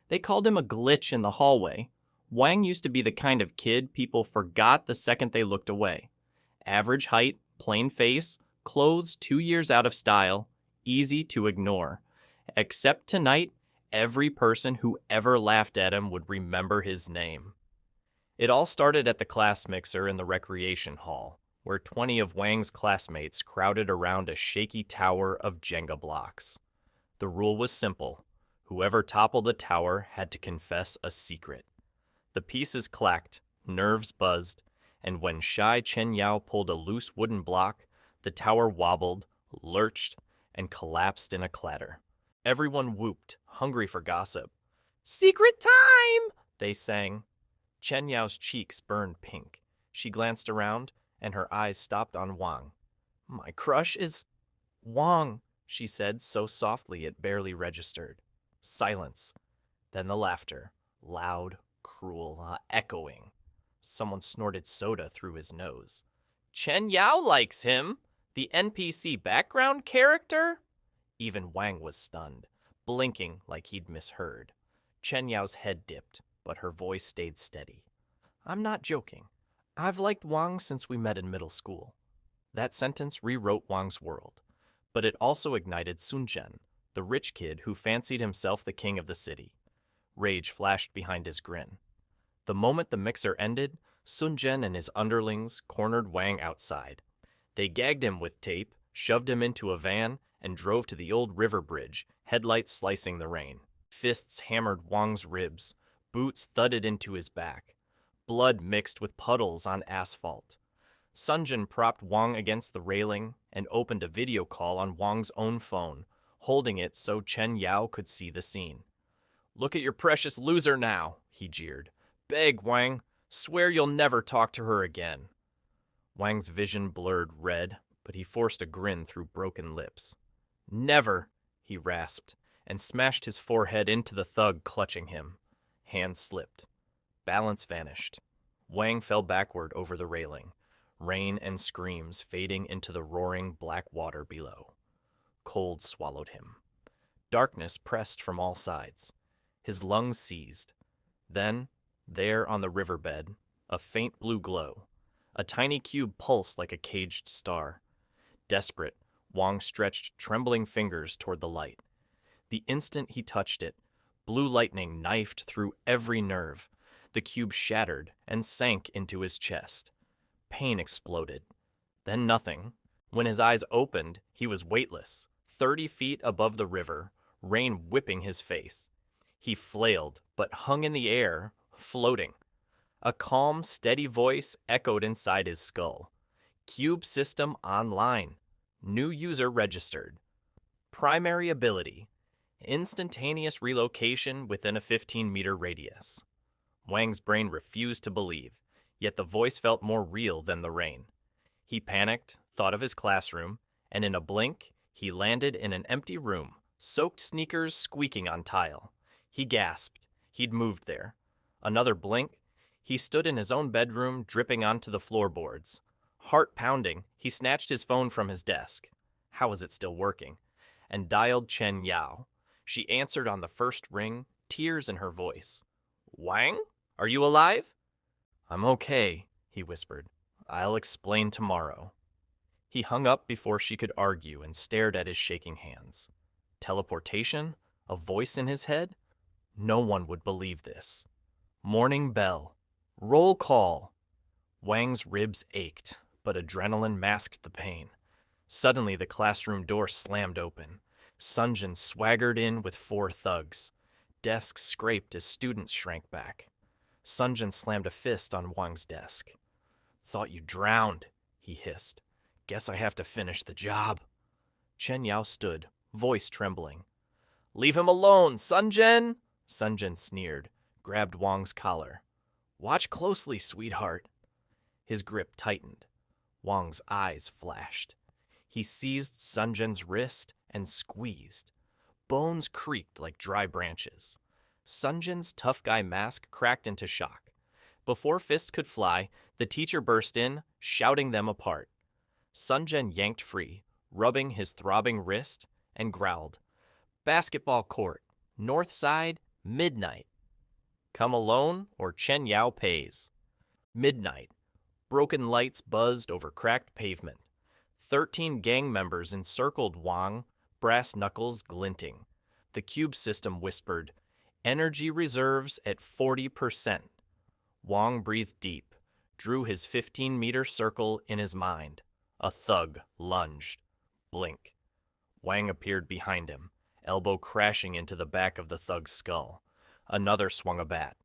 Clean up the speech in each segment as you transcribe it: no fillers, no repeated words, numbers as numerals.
They called him a glitch in the hallway. Wang used to be the kind of kid people forgot the second they looked away. Average height, plain face, clothes 2 years out of style, easy to ignore. Except tonight, every person who ever laughed at him would remember his name. It all started at the class mixer in the recreation hall, where 20 of Wang's classmates crowded around a shaky tower of Jenga blocks. The rule was simple. Whoever toppled the tower had to confess a secret. The pieces clacked, nerves buzzed, and when shy Chen Yao pulled a loose wooden block, the tower wobbled, lurched, and collapsed in a clatter. Everyone whooped, hungry for gossip. "Secret time!" they sang. Chen Yao's cheeks burned pink. She glanced around, and her eyes stopped on Wang. "My crush is Wang," she said so softly it barely registered. Silence. Then the laughter, loud, cruel, echoing. Someone snorted soda through his nose. "Chen Yao likes him? The NPC background character?" Even Wang was stunned, blinking like he'd misheard. Chen Yao's head dipped, but her voice stayed steady. "I'm not joking. I've liked Wang since we met in middle school." That sentence rewrote Wang's world, but it also ignited Sun Zhen, the rich kid who fancied himself the king of the city. Rage flashed behind his grin. The moment the mixer ended, Sun Zhen and his underlings cornered Wang outside. They gagged him with tape, shoved him into a van, and drove to the old river bridge, headlights slicing the rain. Fists hammered Wang's ribs, boots thudded into his back. Blood mixed with puddles on asphalt. Sun Zhen propped Wang against the railing and opened a video call on Wang's own phone, holding it so Chen Yao could see the scene. "Look at your precious loser now," he jeered. "Beg, Wang. Swear you'll never talk to her again." Wang's vision blurred red, but he forced a grin through broken lips. "Never," he rasped, and smashed his forehead into the thug clutching him. Hands slipped. Balance vanished. Wang fell backward over the railing, rain and screams fading into the roaring black water below. Cold swallowed him. Darkness pressed from all sides. His lungs seized. Then, there on the riverbed, a faint blue glow. A tiny cube pulsed like a caged star. Desperate, Wang stretched trembling fingers toward the light. The instant he touched it, blue lightning knifed through every nerve. The cube shattered and sank into his chest. Pain exploded. Then nothing. When his eyes opened, he was weightless, 30 feet above the river, rain whipping his face. He flailed, but hung in the air, floating. A calm, steady voice echoed inside his skull. "Cube system online. New user registered. Primary ability: instantaneous relocation within a 15-meter radius." Wang's brain refused to believe, yet the voice felt more real than the rain. He panicked, thought of his classroom, and in a blink, he landed in an empty room, soaked sneakers squeaking on tile. He gasped. He'd moved there. Another blink, he stood in his own bedroom, dripping onto the floorboards. Heart pounding, he snatched his phone from his desk. How was it still working? And dialed Chen Yao. She answered on the first ring, tears in her voice. "Wang? Are you alive?" "I'm okay," he whispered. "I'll explain tomorrow." He hung up before she could argue and stared at his shaking hands. Teleportation? A voice in his head? No one would believe this. Morning bell. Roll call. Wang's ribs ached, but adrenaline masked the pain. Suddenly the classroom door slammed open. Sun Zhen swaggered in with 4 thugs. Desks scraped as students shrank back. Sun Zhen slammed a fist on Wang's desk. "Thought you drowned," he hissed. "Guess I have to finish the job." Chen Yao stood, voice trembling. "Leave him alone, Sun Zhen!" Sun Zhen sneered, grabbed Wang's collar. "Watch closely, sweetheart." His grip tightened. Wang's eyes flashed. He seized Sun Zhen's wrist and squeezed. Bones creaked like dry branches. Sun Zhen's tough guy mask cracked into shock. Before fists could fly, the teacher burst in, shouting them apart. Sun Zhen yanked free, rubbing his throbbing wrist, and growled. "Basketball court. North side, Midnight. Come alone or Chen Yao pays. Midnight. Broken lights buzzed over cracked pavement. 13 gang members encircled Wang, brass knuckles glinting. The cube system whispered, "Energy reserves at 40%. Wang breathed deep, drew his 15-meter circle in his mind. A thug lunged. Blink. Wang appeared behind him, elbow crashing into the back of the thug's skull. Another swung a bat.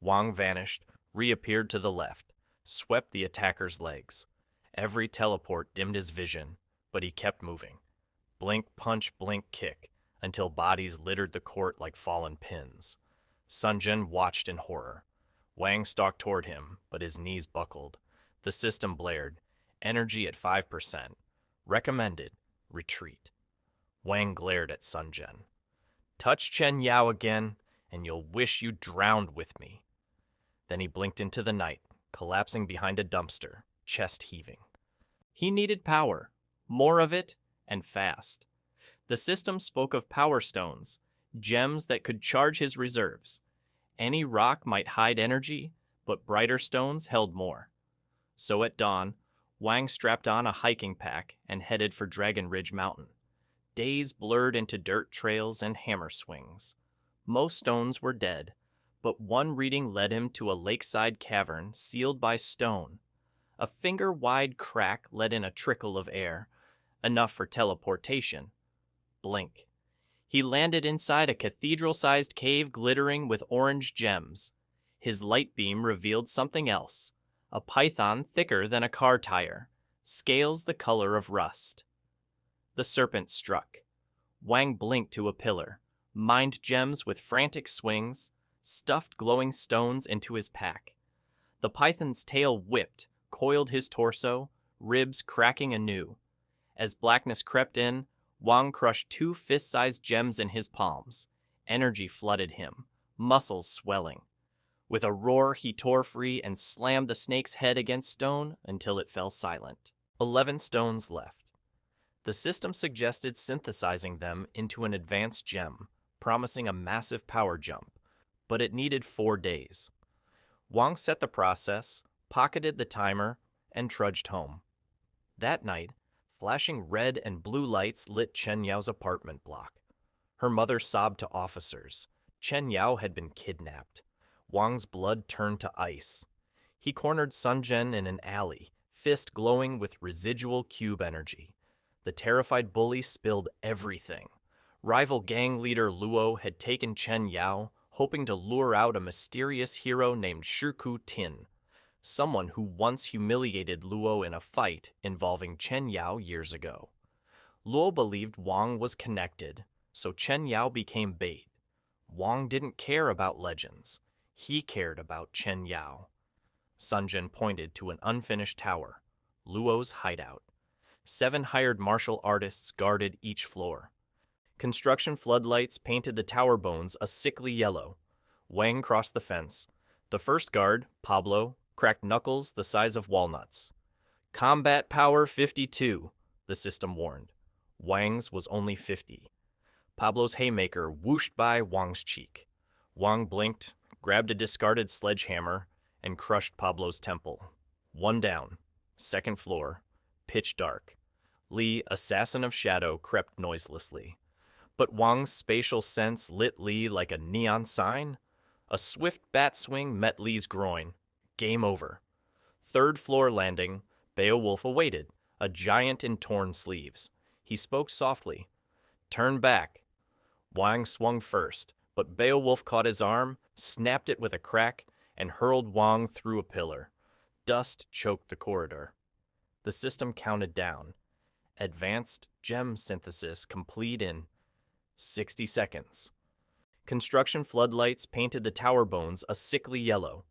Wang vanished, reappeared to the left, swept the attacker's legs. Every teleport dimmed his vision, but he kept moving. Blink, punch, blink, kick, until bodies littered the court like fallen pins. Sun Jian watched in horror. Wang stalked toward him, but his knees buckled. The system blared. Energy at 5%. Recommended. Retreat. Wang glared at Sun Jian. Touch Chen Yao again, and you'll wish you drowned with me. Then he blinked into the night, collapsing behind a dumpster, chest heaving. He needed power, more of it, and fast. The system spoke of power stones, gems that could charge his reserves. Any rock might hide energy, but brighter stones held more. So at dawn, Wang strapped on a hiking pack and headed for Dragon Ridge Mountain. Days blurred into dirt trails and hammer swings. Most stones were dead, but one reading led him to a lakeside cavern sealed by stone. A finger-wide crack let in a trickle of air, enough for teleportation. Blink. He landed inside a cathedral-sized cave glittering with orange gems. His light beam revealed something else, a python thicker than a car tire, scales the color of rust. The serpent struck. Wang blinked to a pillar, mined gems with frantic swings, stuffed glowing stones into his pack. The python's tail whipped, coiled his torso, ribs cracking anew. As blackness crept in, Wang crushed 2 fist-sized gems in his palms. Energy flooded him, muscles swelling. With a roar, he tore free and slammed the snake's head against stone until it fell silent. 11 stones left. The system suggested synthesizing them into an advanced gem, promising a massive power jump, but it needed 4 days. Wang set the process, pocketed the timer, and trudged home. That night, flashing red and blue lights lit Chen Yao's apartment block. Her mother sobbed to officers. Chen Yao had been kidnapped. Wang's blood turned to ice. He cornered Sun Jian in an alley, fist glowing with residual cube energy. The terrified bully spilled everything. Rival gang leader Luo had taken Chen Yao, hoping to lure out a mysterious hero named Shiku Tin, someone who once humiliated Luo in a fight involving Chen Yao years ago. Luo believed Wang was connected, so Chen Yao became bait. Wang didn't care about legends. He cared about Chen Yao. Sun Jian pointed to an unfinished tower, Luo's hideout. 7 hired martial artists guarded each floor. Construction floodlights painted the tower bones a sickly yellow. Wang crossed the fence. The first guard, Pablo, cracked knuckles the size of walnuts. Combat power 52, the system warned. Wang's was only 50. Pablo's haymaker whooshed by Wang's cheek. Wang blinked, grabbed a discarded sledgehammer, and crushed Pablo's temple. 1 down. 2nd floor. Pitch dark. Li, assassin of shadow, crept noiselessly. But Wang's spatial sense lit Li like a neon sign. A swift bat swing met Li's groin. Game over. 3rd floor landing, Beowulf awaited, a giant in torn sleeves. He spoke softly. Turn back. Wang swung first, but Beowulf caught his arm, snapped it with a crack, and hurled Wang through a pillar. Dust choked the corridor. The system counted down. Advanced gem synthesis complete in 60 seconds. Construction floodlights painted the tower bones a sickly yellow.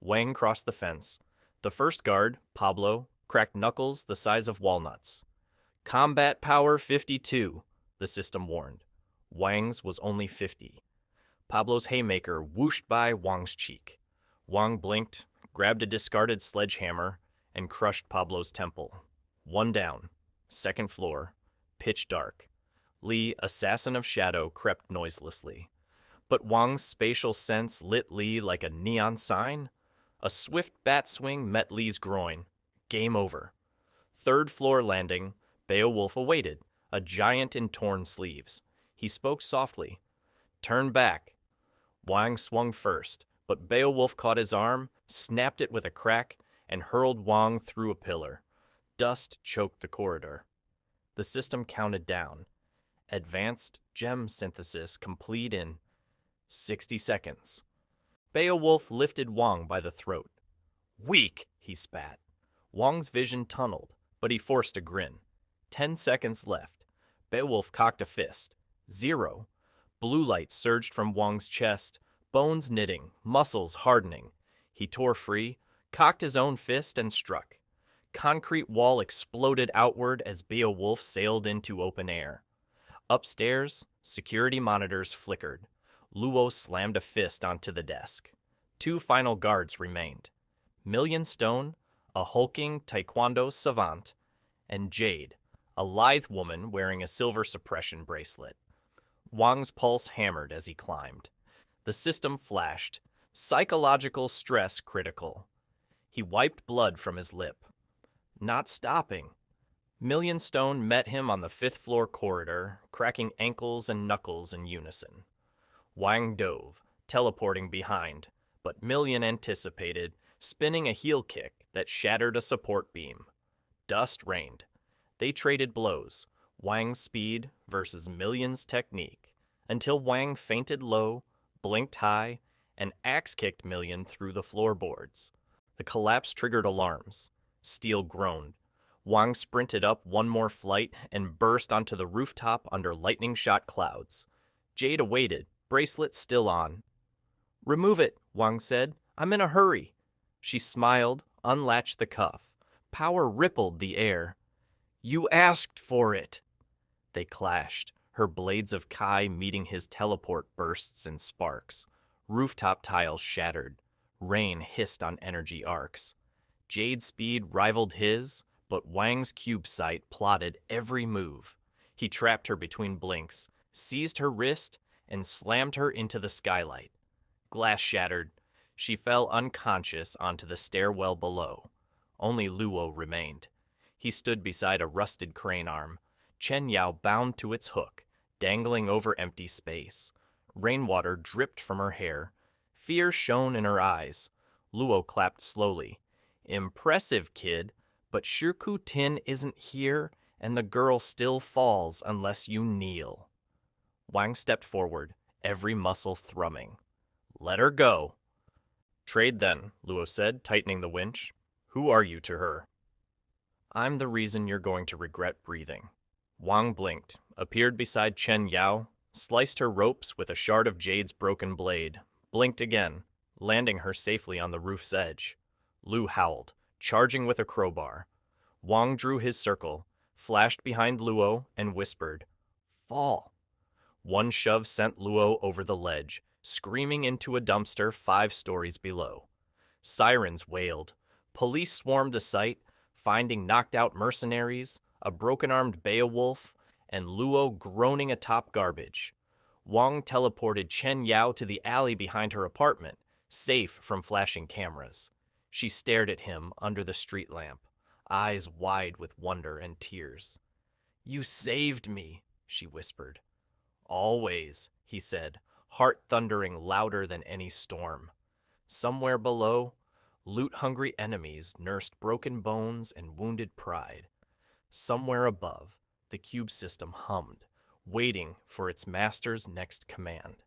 Wang crossed the fence. The first guard, Pablo, cracked knuckles the size of walnuts. Combat power 52, the system warned. Wang's was only 50. Pablo's haymaker whooshed by Wang's cheek. Wang blinked, grabbed a discarded sledgehammer, and crushed Pablo's temple. 1 down. 2nd floor. Pitch dark. Li, assassin of shadow, crept noiselessly. But Wang's spatial sense lit Lee like a neon sign. A swift bat swing met Lee's groin. Game over. Third floor landing, Beowulf awaited, a giant in torn sleeves. He spoke softly. Turn back. Wang swung first, but Beowulf caught his arm, snapped it with a crack, and hurled Wang through a pillar. Dust choked the corridor. The system counted down. Advanced gem synthesis complete in 60 seconds. Beowulf lifted Wang by the throat. Weak, he spat. Wang's vision tunneled, but he forced a grin. 10 seconds left. Beowulf cocked a fist. 0. Blue light surged from Wang's chest, bones knitting, muscles hardening. He tore free, cocked his own fist, and struck. Concrete wall exploded outward as Beowulf sailed into open air. Upstairs, security monitors flickered. Luo slammed a fist onto the desk. 2 final guards remained. Million Stone, a hulking taekwondo savant, and Jade, a lithe woman wearing a silver suppression bracelet. Wang's pulse hammered as he climbed. The system flashed. Psychological stress critical. He wiped blood from his lip. Not stopping. Million Stone met him on the 5th floor corridor, cracking ankles and knuckles in unison. Wang dove, teleporting behind, but Million anticipated, spinning a heel kick that shattered a support beam. Dust rained. They traded blows, Wang's speed versus Million's technique, until Wang fainted low, blinked high, and axe-kicked Million through the floorboards. The collapse triggered alarms. Steel groaned. Wang sprinted up one more flight and burst onto the rooftop under lightning-shot clouds. Jade awaited, bracelet still on. Remove it, Wang said. I'm in a hurry. She smiled, unlatched the cuff. Power rippled the air. You asked for it. They clashed, her blades of Kai meeting his teleport bursts and sparks. Rooftop tiles shattered. Rain hissed on energy arcs. Jade's speed rivaled his, but Wang's cube sight plotted every move. He trapped her between blinks, seized her wrist, and slammed her into the skylight. Glass shattered. She fell unconscious onto the stairwell below. Only Luo remained. He stood beside a rusted crane arm, Chen Yao bound to its hook, dangling over empty space. Rainwater dripped from her hair. Fear shone in her eyes. Luo clapped slowly. Impressive, kid, but Shirku Tin isn't here, and the girl still falls unless you kneel. Wang stepped forward, every muscle thrumming. Let her go. Trade then, Luo said, tightening the winch. Who are you to her? I'm the reason you're going to regret breathing. Wang blinked, appeared beside Chen Yao, sliced her ropes with a shard of Jade's broken blade, blinked again, landing her safely on the roof's edge. Lu howled, charging with a crowbar. Wang drew his circle, flashed behind Luo, and whispered, Fall. One shove sent Luo over the ledge, screaming into a dumpster 5 stories below. Sirens wailed. Police swarmed the site, finding knocked-out mercenaries, a broken-armed Beowulf, and Luo groaning atop garbage. Wang teleported Chen Yao to the alley behind her apartment, safe from flashing cameras. She stared at him under the street lamp, eyes wide with wonder and tears. You saved me, she whispered. Always, he said, heart thundering louder than any storm. Somewhere below, loot-hungry enemies nursed broken bones and wounded pride. Somewhere above, the cube system hummed, waiting for its master's next command.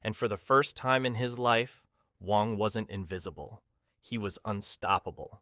And for the first time in his life, Wang wasn't invisible. He was unstoppable.